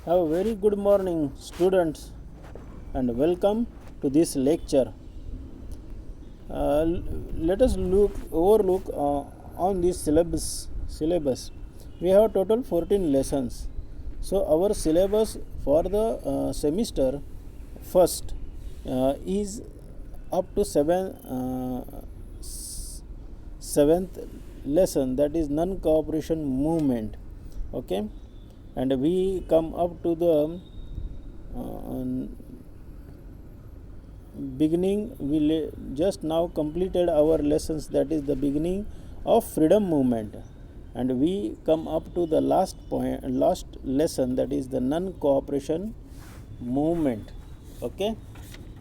Have a very good morning, students, and welcome to this lecture. Let us overlook on this syllabus. We have total 14 lessons. So our syllabus for the semester first is up to seventh lesson, that is non-cooperation movement. Okay, and we come up to the beginning. We just now completed our lessons, that is the beginning of freedom movement, and we come up to the last lesson, that is the non-cooperation movement. Okay,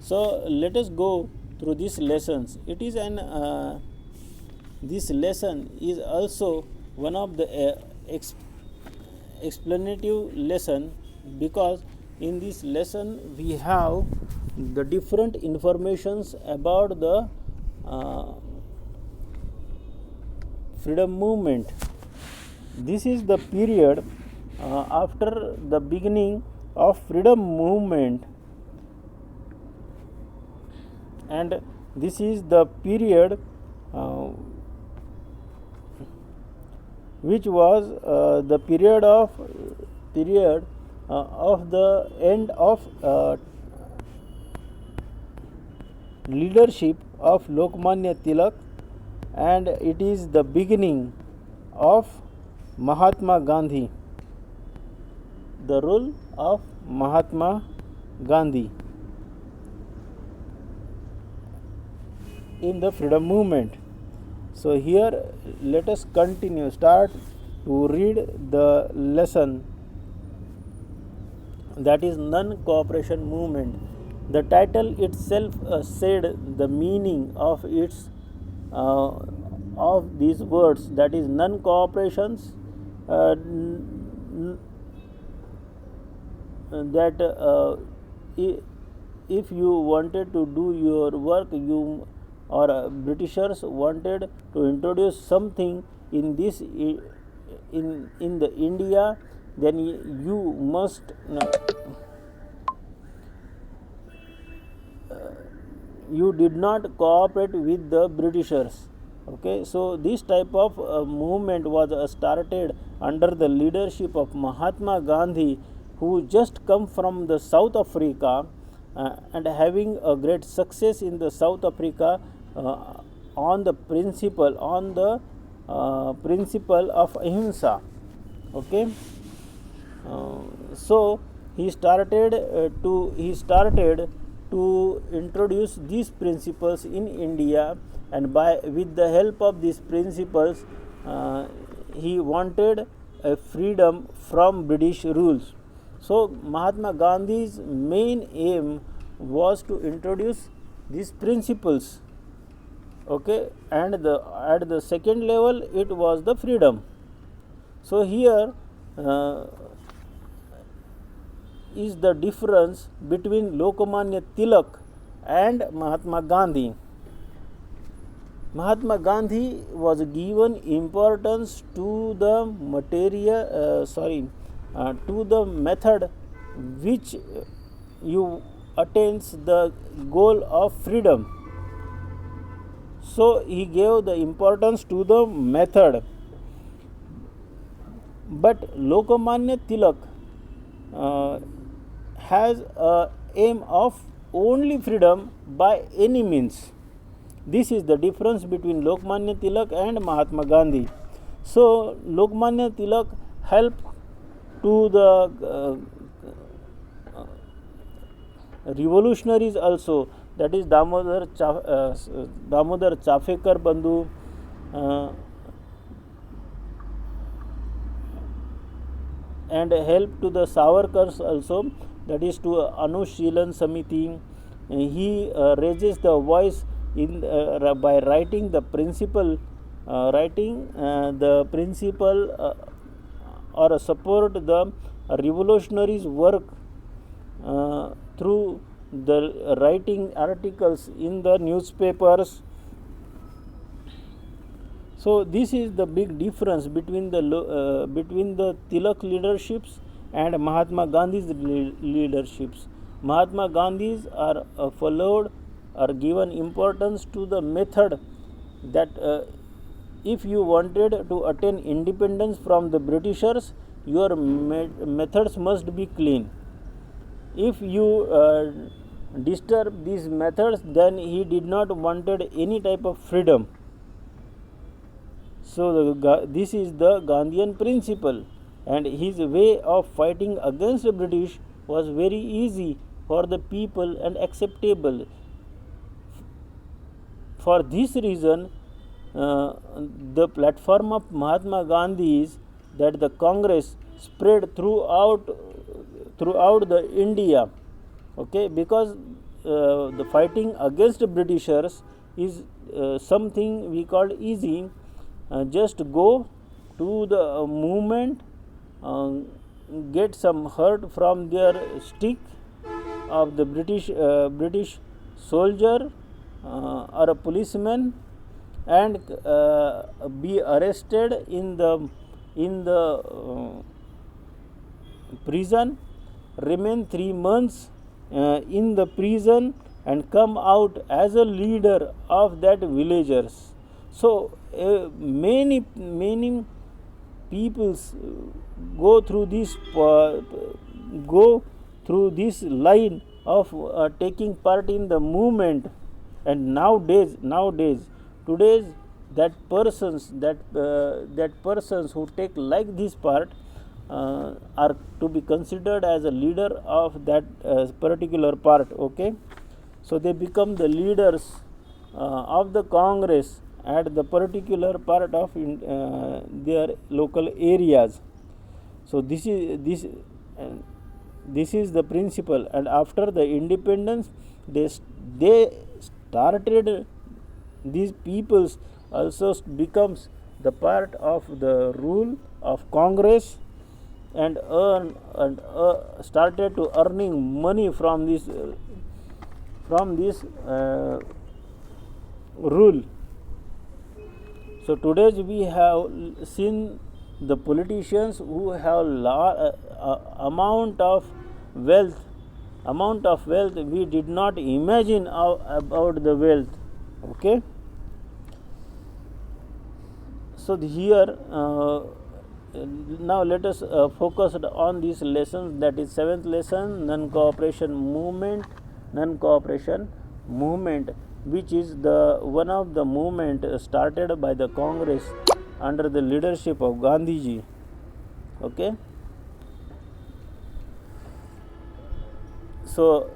so let us go through these lessons. It is an this lesson is also one of the explanative lesson, because in this lesson we have the different informations about the freedom movement. This is the period after the beginning of freedom movement, and this is the period which was the period of the end of leadership of Lokmanya Tilak, and it is the beginning of Mahatma Gandhi, the rule of Mahatma Gandhi in the freedom movement. So here let us start to read the lesson, that is non-cooperation movement. The title itself said the meaning of its of these words, that is non-cooperations, that if you wanted to do your work, you or Britishers wanted to introduce something in this in the India, then you must you did not cooperate with the Britishers. Okay, so this type of movement was started under the leadership of Mahatma Gandhi, who just come from the South Africa and having a great success in the South Africa on the principle of ahimsa. Okay, so he started to introduce these principles in India, and with the help of these principles he wanted a freedom from British rules. So Mahatma Gandhi's main aim was to introduce these principles. Okay, and at the second level it was the freedom. So here is the difference between Lokmanya Tilak and Mahatma Gandhi. Mahatma Gandhi was given importance to the to the method which you attains the goal of freedom. So he gave the importance to the method, but Lokmanya Tilak has a aim of only freedom by any means. This is the difference between Lokmanya Tilak and Mahatma Gandhi. So Lokmanya Tilak helped to the revolutionaries also, that is Damodar Chafekar Bandhu, and help to the Savarkars also, that is to Anushilan Samiti. He raises the voice in by writing the principle or support the revolutionaries' work through the writing articles in the newspapers. So this is the big difference between the Tilak leaderships and Mahatma Gandhi's leaderships. Mahatma Gandhi's are followed or given importance to the method that if you wanted to attain independence from the Britishers, your methods must be clean. If you disturb these methods, then he did not wanted any type of freedom. So this is the Gandhian principle, and his way of fighting against the British was very easy for the people and acceptable. For this reason, the platform of Mahatma Gandhi is that the Congress spread throughout the India. Okay, because the fighting against Britishers is something we call easy. Just go to the movement, get some hurt from their stick of the British soldier or a policeman, and be arrested in the prison, remain 3 months in the prison, and come out as a leader of that villagers. So many peoples go through this line of taking part in the movement, and nowadays today's that persons who take like this part are to be considered as a leader of that particular part. Okay, so they become the leaders of the Congress at the particular part of their local areas. So this is the principle, and after the independence they started, these peoples also becomes the part of the rule of Congress, and started to earning money from this rule. So today we have seen the politicians who have amount of wealth we did not imagine about the wealth. Okay, so here now let us focus on these lessons, that is 7th lesson, non-cooperation movement, which is the one of the movement started by the Congress under the leadership of Gandhiji. Okay, so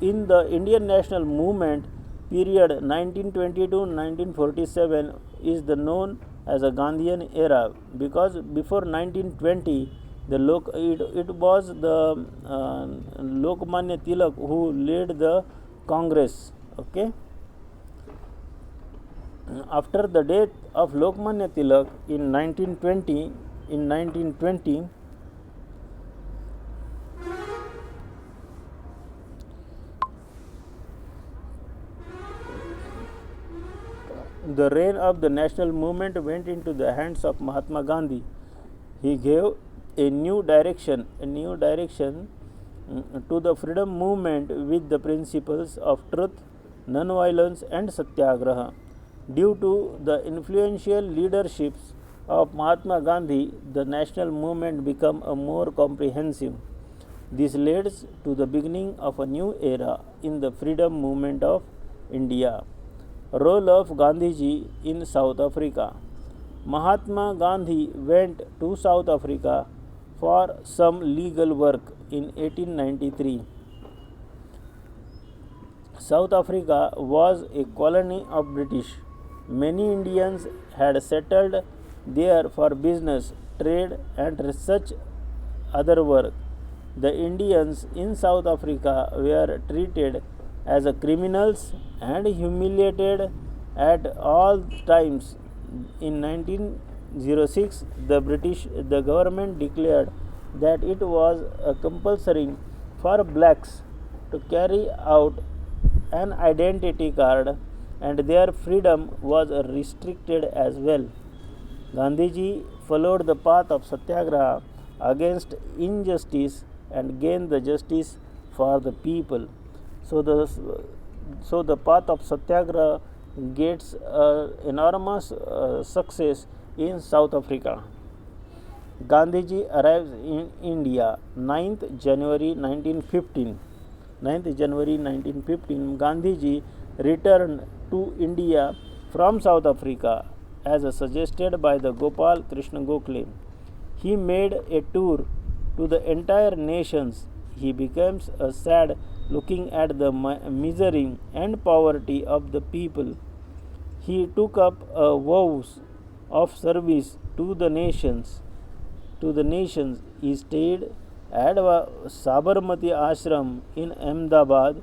in the Indian national movement period 1920 to 1947 is the known as a Gandhian era, because before 1920 it was the Lokmanya Tilak who led the Congress. Okay, after the death of Lokmanya Tilak in 1920, the reign of the national movement went into the hands of Mahatma Gandhi. He gave a new direction to the freedom movement with the principles of truth, non-violence, and satyagraha. Due to the influential leaderships of Mahatma Gandhi, the national movement became a more comprehensive. This leads to the beginning of a new era in the freedom movement of India. Role of Gandhiji in South Africa. Mahatma Gandhi went to South Africa for some legal work in 1893. South Africa was a colony of British. Many Indians had settled there for business, trade, and such other work. The Indians in South Africa were treated as criminals and humiliated at all times. In 1906, the government declared that it was compulsory for blacks to carry out an identity card, and their freedom was restricted as well. Gandhiji followed the path of satyagraha against injustice and gain the justice for the people. So the path of Satyagraha gets enormous success in South Africa. Gandhiji arrives in India 9th January 1915. 9th January 1915, Gandhiji returned to India from South Africa as suggested by the Gopal Krishna Gokhale. He made a tour to the entire nations. He becomes sad looking at the misery and poverty of the people. He took up vows of service to the nations. He stayed at Sabarmati Ashram in Ahmedabad.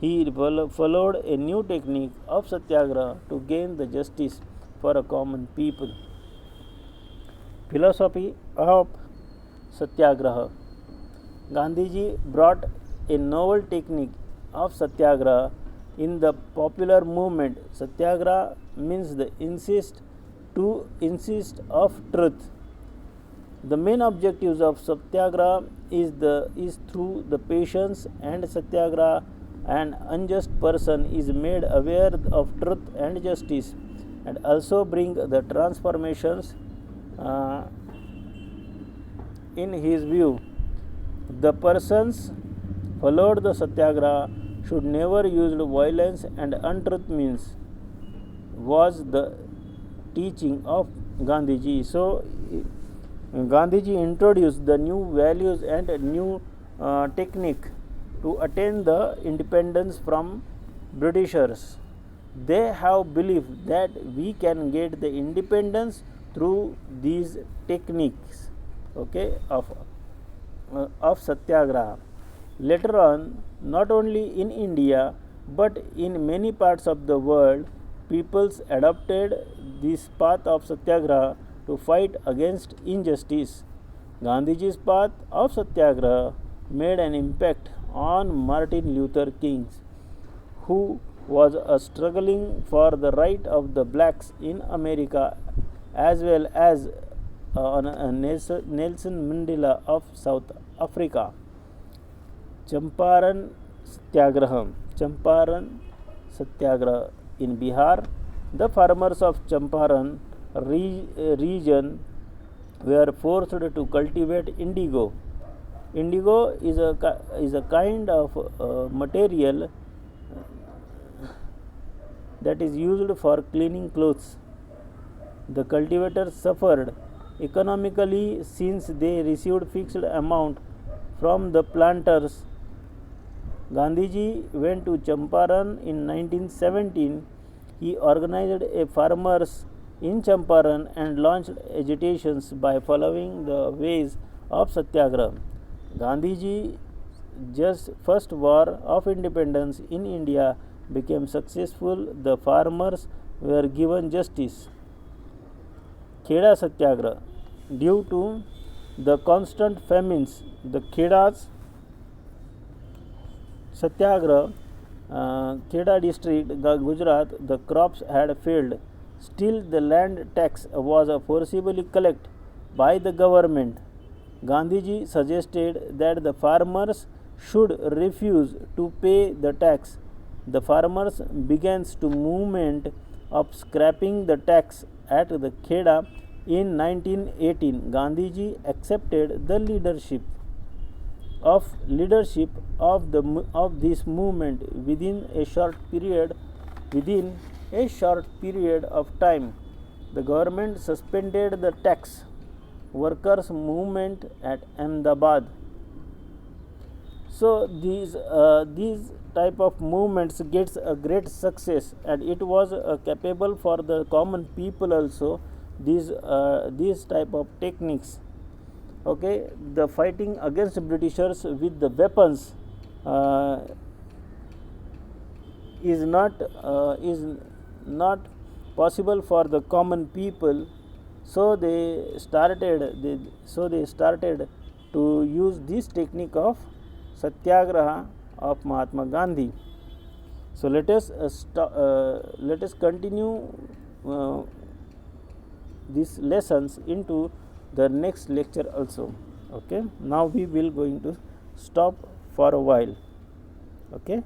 He followed a new technique of Satyagraha to gain the justice for a common people. Philosophy of Satyagraha. Gandhiji brought a novel technique of Satyagraha in the popular movement. Satyagraha means the insist of truth. The main objectives of Satyagraha is through the patience and Satyagraha, an unjust person is made aware of truth and justice, and also bring the transformations in his view. The persons followed the Satyagraha should never use violence and untruth means was the teaching of Gandhiji. So Gandhiji introduced the new values and new technique to attain the independence from Britishers. They have believed that we can get the independence through these techniques, of Satyagraha. Later on, not only in India but in many parts of the world, peoples adopted this path of Satyagraha to fight against injustice. Gandhiji's path of Satyagraha made an impact on Martin Luther King, who was struggling for the right of the blacks in America, as well as on Nelson Mandela of South Africa. Champaran Satyagraha in Bihar. The farmers of Champaran region were forced to cultivate indigo. Indigo is a kind of material that is used for cleaning clothes. The cultivators suffered economically since they received fixed amount from the planters. Gandhiji went to Champaran in 1917. He organized a farmers in Champaran and launched agitations by following the ways of Satyagraha. Gandhiji's first war of independence in India became successful. The farmers were given justice. Kheda Satyagraha. Due to the constant famines, the Khedas Satyagraha, Kheda district, Gujarat, the crops had failed. Still, the land tax was forcibly collected by the government. Gandhiji suggested that the farmers should refuse to pay the tax. The farmers began to movement of scrapping the tax at the Kheda. In 1918, Gandhiji accepted the leadership of this movement. Within a short period of time, the government suspended the tax workers movement at Ahmedabad. So these type of movements gets a great success, and it was capable for the common people also. These type of techniques, the fighting against Britishers with the weapons is not possible for the common people. So they started to use this technique of Satyagraha of Mahatma Gandhi. So let us continue these lessons into the next lecture also. Okay, now we will going to stop for a while. Okay.